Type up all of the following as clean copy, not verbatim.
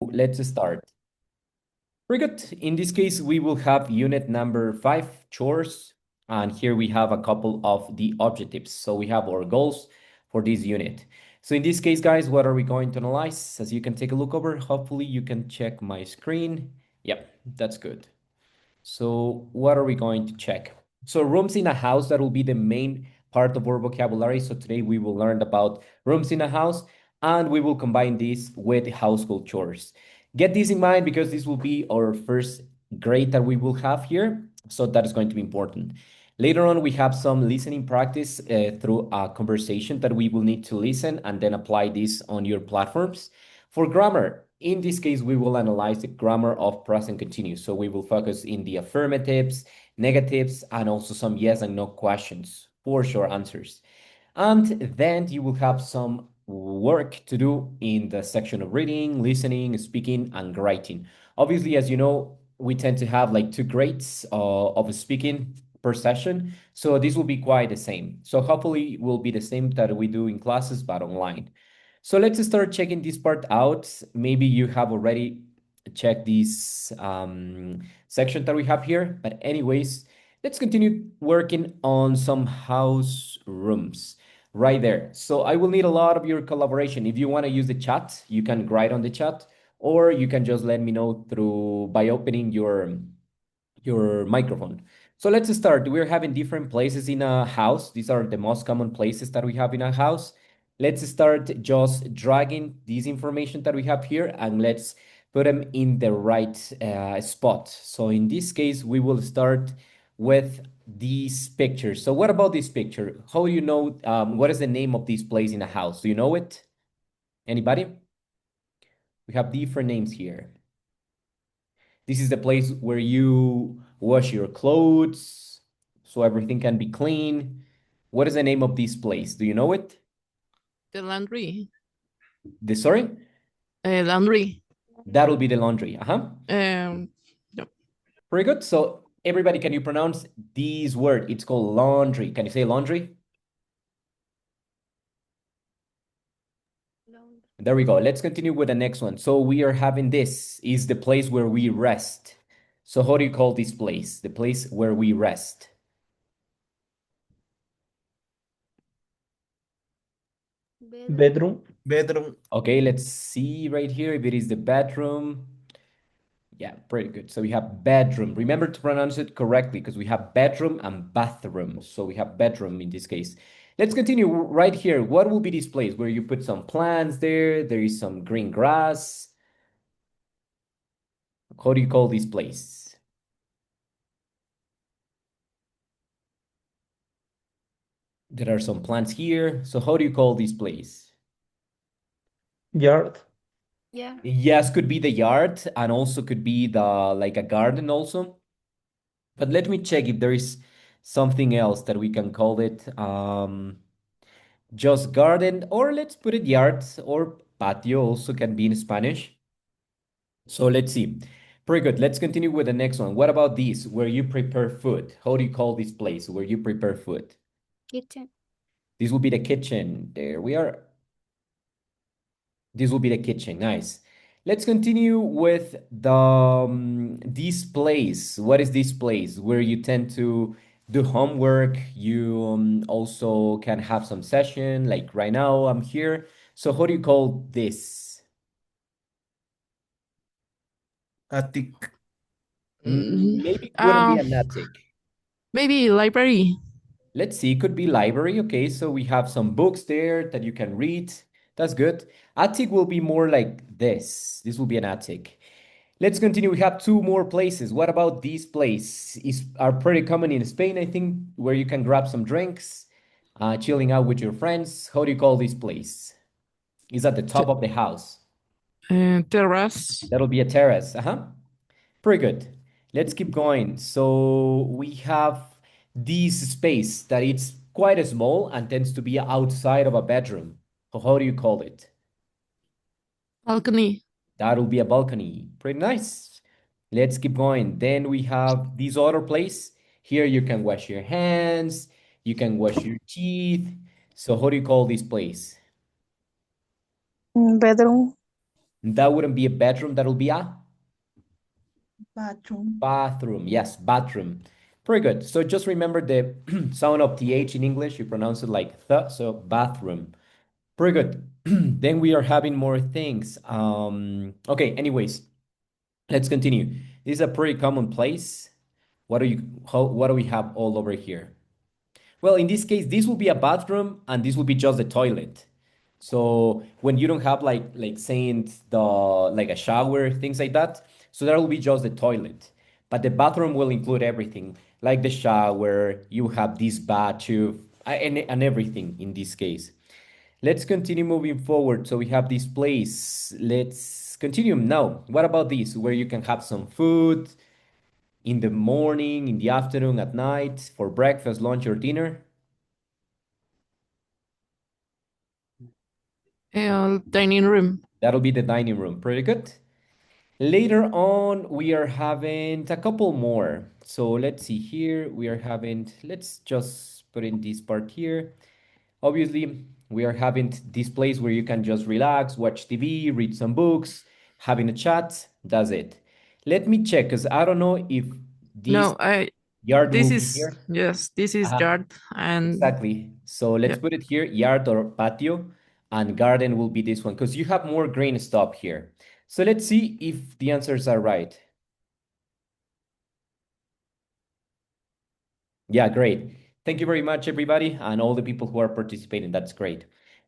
Let's start. Very good. In this case, we will have unit number 5, chores. And here we have a couple of the objectives. So we have our goals for this unit. So in this case, guys, what are we going to analyze? As you can take a look over, hopefully you can check my screen. Yep, that's good. So what are we going to check? So rooms in a house, that will be the main part of our vocabulary. So today we will learn about rooms in a house, and we will combine this with household chores. Get this in mind because this will be our first grade that we will have here. So that is going to be important. Later on, we have some listening practice through a conversation that we will need to listen and then apply this on your platforms. For grammar, in this case, we will analyze the grammar of present continuous. So we will focus in the affirmatives, negatives, and also some yes and no questions for short answers. And then you will have some work to do in the section of reading, listening, speaking, and writing. Obviously, as you know, we tend to have like 2 grades of speaking per session. So this will be quite the same. So hopefully it will be the same that we do in classes, but online. So let's start checking this part out. Maybe you have already checked this section that we have here. But anyways, let's continue working on some house rooms right there. So I will need a lot of your collaboration. If you want to use the chat, you can write on the chat, or you can just let me know through by opening your microphone. So let's start. We're having different places in a house. These are the most common places that we have in a house. Let's start just dragging this information that we have here and let's put them in the right spot. So in this case, we will start with these pictures. So what about this picture? How do you know what is the name of this place in a house? Do you know it? Anybody? We have different names here. This is the place where you wash your clothes so everything can be clean. What is the name of this place? Do you know it? The laundry. Sorry? Laundry. That'll be the laundry. Uh-huh. Yep. Very good. So everybody, can you pronounce this word? It's called laundry. Can you say laundry? There we go. Let's continue with the next one. So we are having this is the place where we rest. So how do you call this place? The place where we rest. Bedroom. Bedroom. Okay, let's see right here if it is the bedroom. Yeah, pretty good. So we have bedroom. Remember to pronounce it correctly because we have bedroom and bathroom. So we have bedroom in this case. Let's continue right here. What will be this place where you put some plants there? There is some green grass. How do you call this place? There are some plants here. So how do you call this place? Yard. Yeah. Yes, could be the yard and also could be the like a garden also. But let me check if there is something else that we can call it. Just garden, or let's put it yard or patio also can be in Spanish. So let's see. Very good. Let's continue with the next one. What about this, where you prepare food? How do you call this place where you prepare food? Kitchen. This will be the kitchen. There we are. This will be the kitchen. Nice. Let's continue with the this place. What is this place where you tend to do homework? You also can have some session. Like right now, I'm here. So how do you call this? Attic. Maybe it wouldn't be Uh, an attic. maybe library. Let's see, it could be library. Okay, so we have some books there that you can read. That's good. Attic will be more like this. This will be an attic. Let's continue. We have 2 more places. What about this place? Are pretty common in Spain, I think, where you can grab some drinks, chilling out with your friends. How do you call this place? It's at the top of the house. Terrace. That'll be a terrace. Uh-huh. Pretty good. Let's keep going. So we have this space that it's quite small and tends to be outside of a bedroom. So how do you call it? Balcony. That'll be a balcony. Pretty nice. Let's keep going. Then we have this other place. Here you can wash your hands, you can wash your teeth. So how do you call this place? Bedroom. That wouldn't be a bedroom, that'll be a Bathroom. bathroom. Yes, bathroom. Very good. So just remember the sound of th in English. You pronounce it like th, so bathroom. Very good. Then we are having more things. Okay, anyways, let's continue. This is a pretty common place. What do we have all over here? Well, in this case, this will be a bathroom and this will be just the toilet. So when you don't have like saying the like a shower, things like that, so that will be just the toilet. But the bathroom will include everything, like the shower, you have this bathroom, and everything in this case. Let's continue moving forward. So we have this place. Let's continue now. What about this, where you can have some food in the morning, in the afternoon, at night, for breakfast, lunch, or dinner? Dining room. That'll be the dining room. Pretty good. Later on, we are having a couple more. So let's see here. We are having, let's just put in this part here. Obviously, we are having this place where you can just relax, watch TV, read some books, having a chat. That's it. Let me check because I don't know if this No, yard will this be is, here. yes, this is Uh-huh. yard and Exactly. So let's yeah. put it here, yard or patio, and garden will be this one because you have more green stuff here. So let's see if the answers are right. Yeah, great. Thank you very much, everybody, and all the people who are participating. That's great.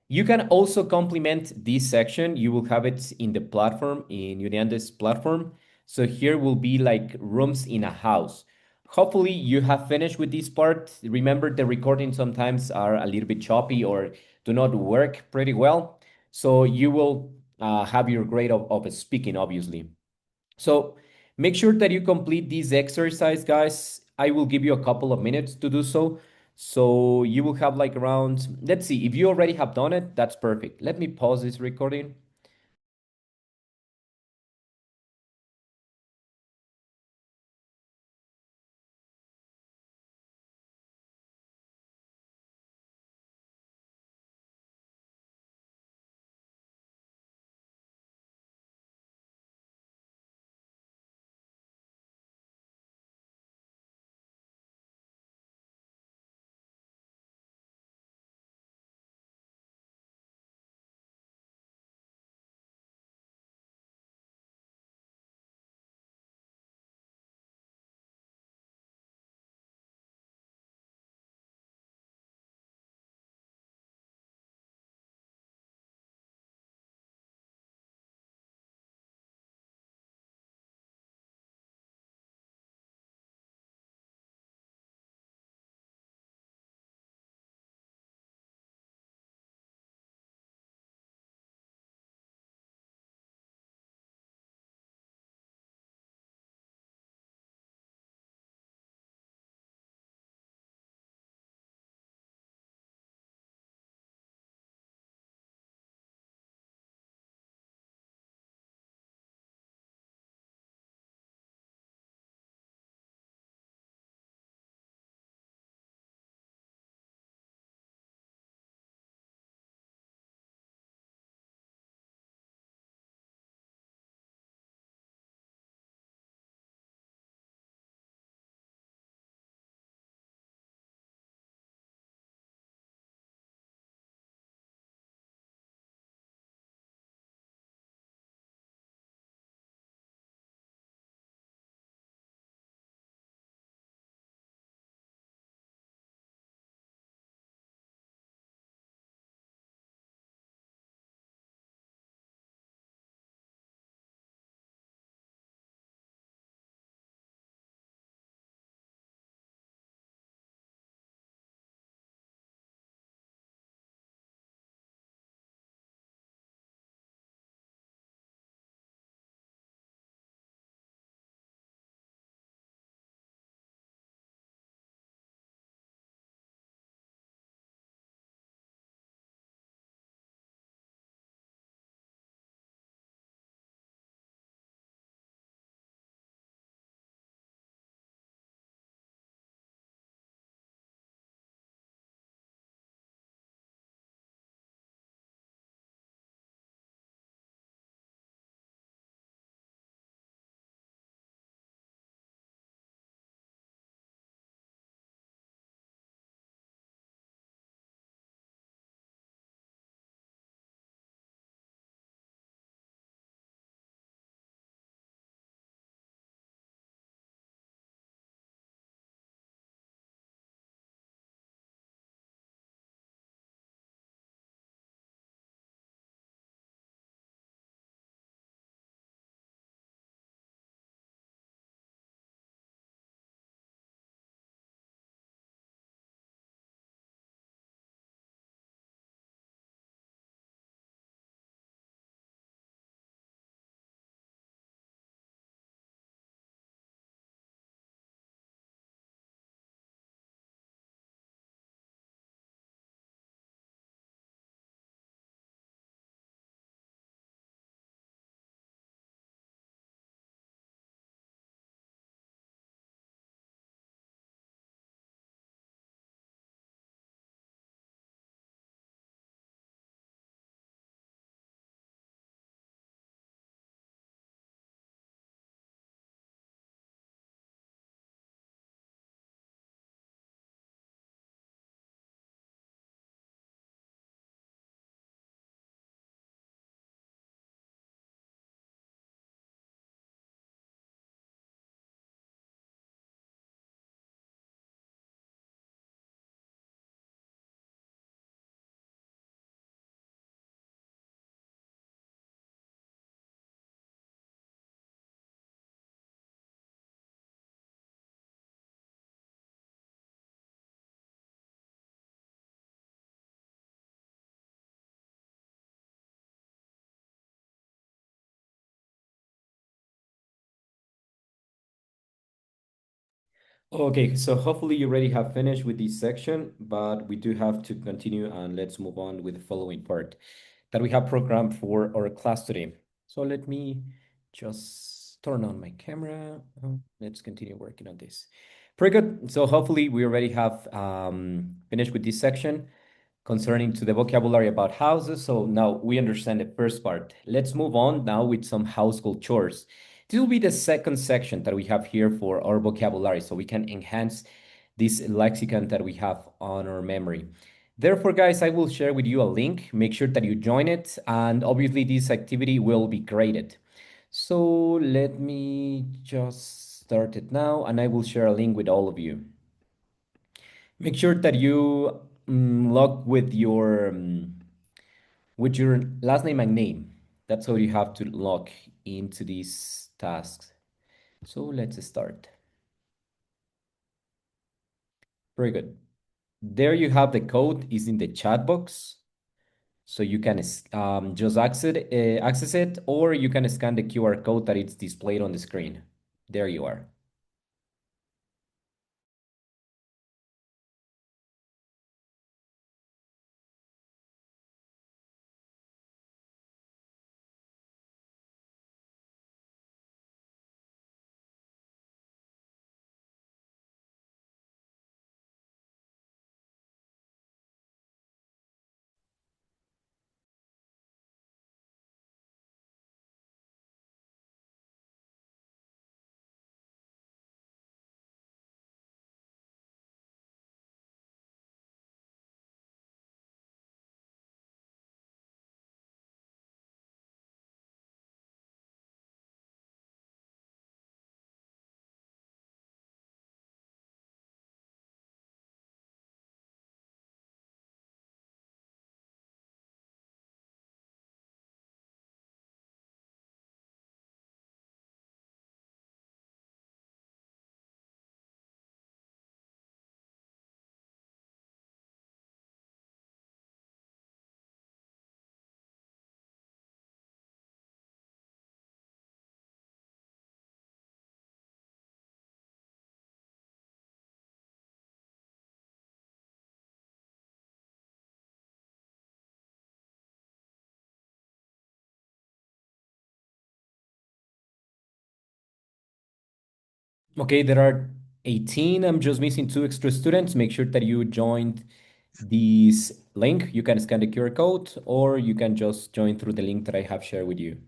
You can also complement this section. You will have it in the platform, in Uniandes platform. So here will be like rooms in a house. Hopefully you have finished with this part. Remember, the recordings sometimes are a little bit choppy or do not work pretty well. So you will have your grade of speaking, obviously. So make sure that you complete this exercise, guys. I will give you a couple of minutes to do so. So you will have like around, let's see, if you already have done it, that's perfect. Let me pause this recording. Okay, so hopefully you already have finished with this section, but we do have to continue and let's move on with the following part that we have programmed for our class today. So let me just turn on my camera. Let's continue working on this. Pretty good. So hopefully we already have finished with this section concerning to the vocabulary about houses. So now we understand the first part. Let's move on now with some household chores. This will be the second section that we have here for our vocabulary, so we can enhance this lexicon that we have on our memory. Therefore, guys, I will share with you a link. Make sure that you join it, and obviously this activity will be graded. So let me just start it now, and I will share a link with all of you. Make sure that you log with your last name and name. That's how you have to log into these tasks. So let's start. Very good. There you have the code is in the chat box. So you can just access it, or you can scan the QR code that it's displayed on the screen. There you are. Okay, there are 18. I'm just missing two extra students. Make sure that you joined this link. You can scan the QR code, or you can just join through the link that I have shared with you.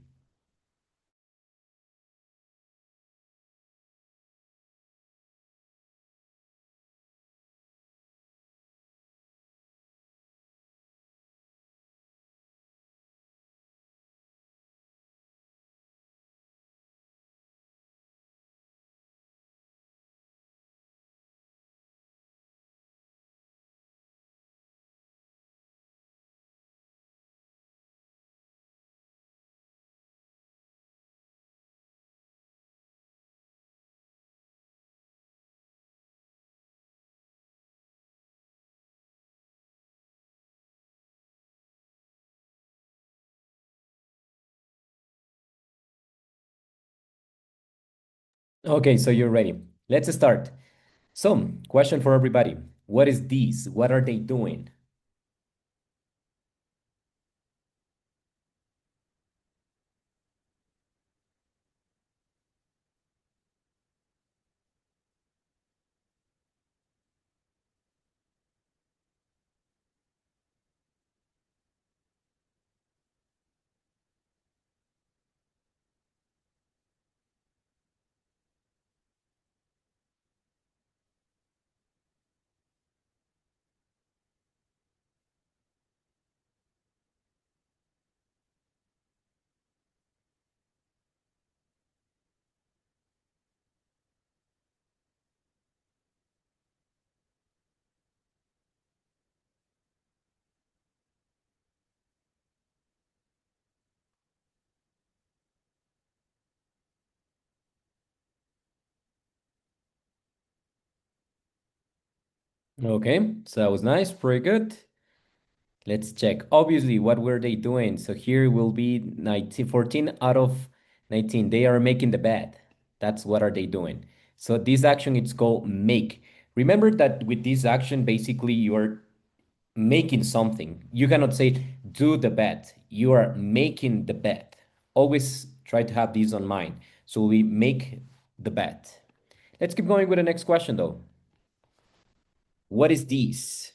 Okay, so you're ready. Let's start. So, question for everybody. What is this? What are they doing? Okay, so that was nice, pretty good. Let's check. Obviously, what were they doing? So here will be 19, 14 out of 19. They are making the bed. That's what are they doing. So this action, it's called make. Remember that with this action, basically you're making something. You cannot say do the bed. You are making the bed. Always try to have this on mind. So we make the bed. Let's keep going with the next question though. What is this?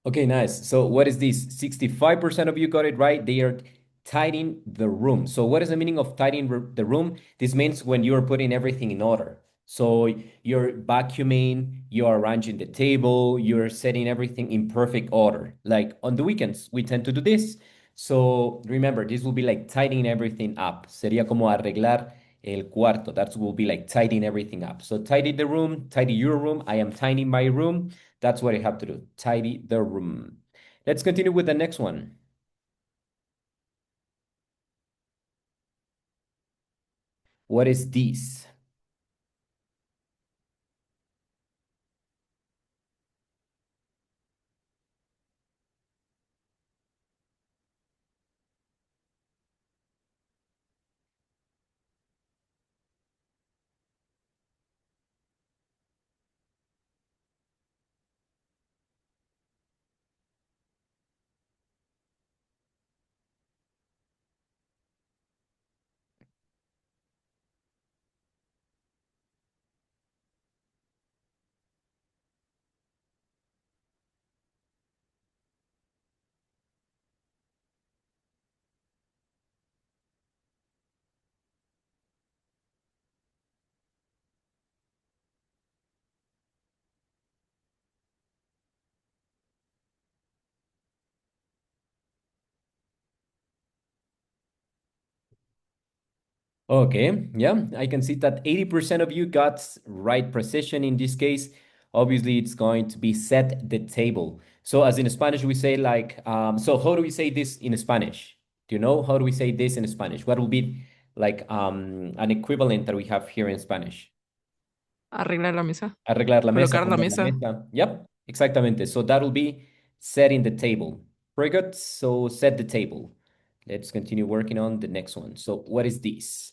Okay, nice. So what is this? 65% of you got it right. They are tidying the room. So what is the meaning of tidying the room? This means when you're putting everything in order. So you're vacuuming, you're arranging the table, you're setting everything in perfect order. Like on the weekends, we tend to do this. So remember, this will be like tidying everything up. Sería como arreglar el cuarto. That will be like tidying everything up. So tidy the room, tidy your room. I am tidying my room. That's what I have to do. Tidy the room. Let's continue with the next one. What is this? Okay, yeah, I can see that 80% of you got right precision in this case. Obviously, it's going to be set the table. So as in Spanish, we say like, so how do we say this in Spanish? Do you know how do we say this in Spanish? What will be like an equivalent that we have here in Spanish? Arreglar la mesa. Arreglar la mesa, Colocar la poner la mesa. mesa. Yep, exactamente. So that will be setting the table. Very good. So set the table. Let's continue working on the next one. So what is this?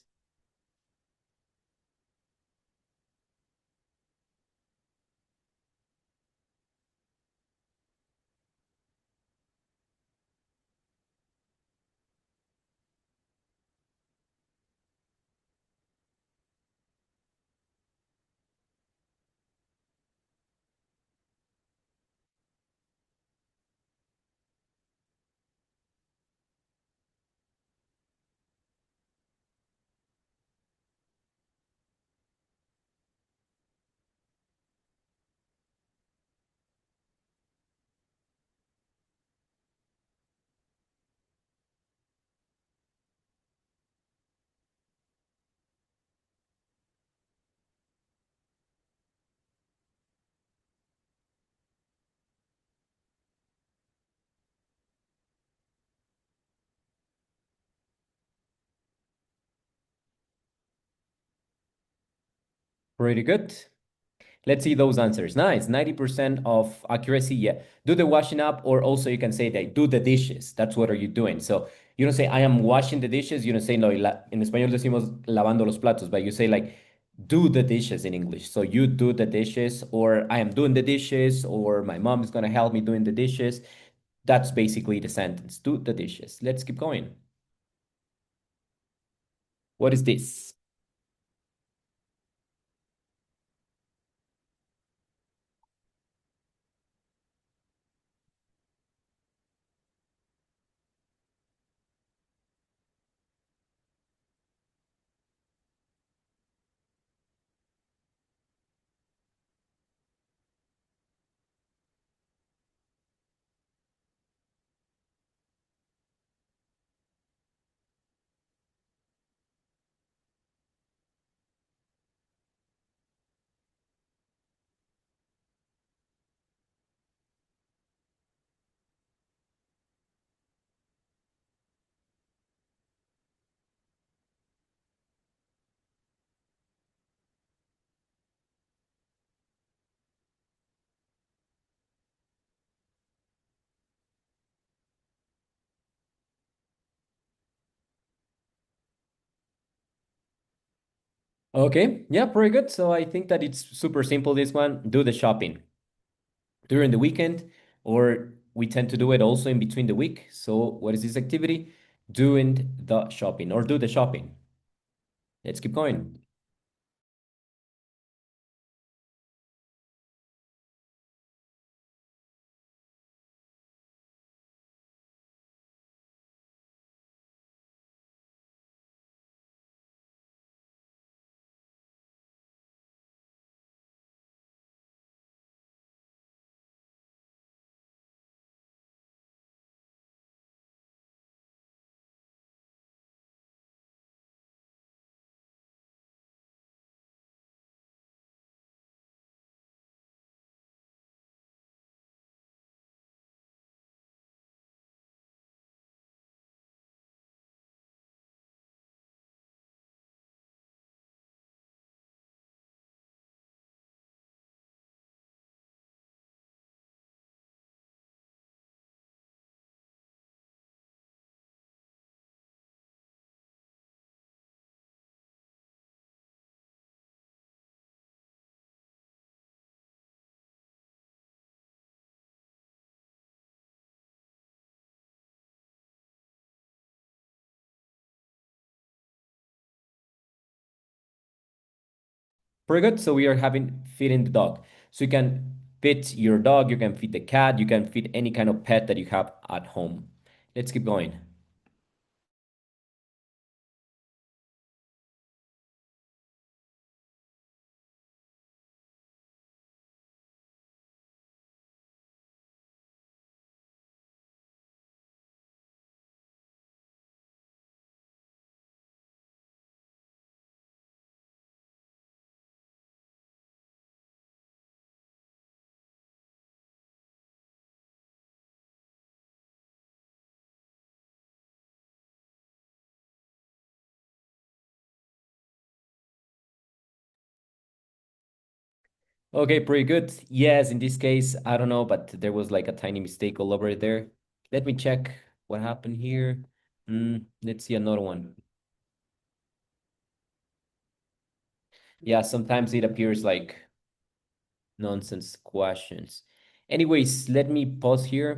Pretty good. Let's see those answers. Nice. 90% of accuracy. Yeah. Do the washing up, or also you can say that do the dishes. That's what are you doing. So you don't say I am washing the dishes. You don't say no. En español decimos lavando los platos, but you say like do the dishes in English. So you do the dishes, or I am doing the dishes, or my mom is gonna help me doing the dishes. That's basically the sentence. Do the dishes. Let's keep going. What is this? Okay, yeah, pretty good. So I think that it's super simple, this one. Do the shopping during the weekend, or we tend to do it also in between the week. So what is this activity? Doing the shopping or do the shopping. Let's keep going. Pretty good. So we are having feeding the dog. So you can feed your dog, you can feed the cat, you can feed any kind of pet that you have at home. Let's keep going. Okay, pretty good. Yes, in this case, I don't know, but there was like a tiny mistake all over there. Let me check what happened here. Let's see another one. Yeah, sometimes it appears like nonsense questions. Anyways, let me pause here.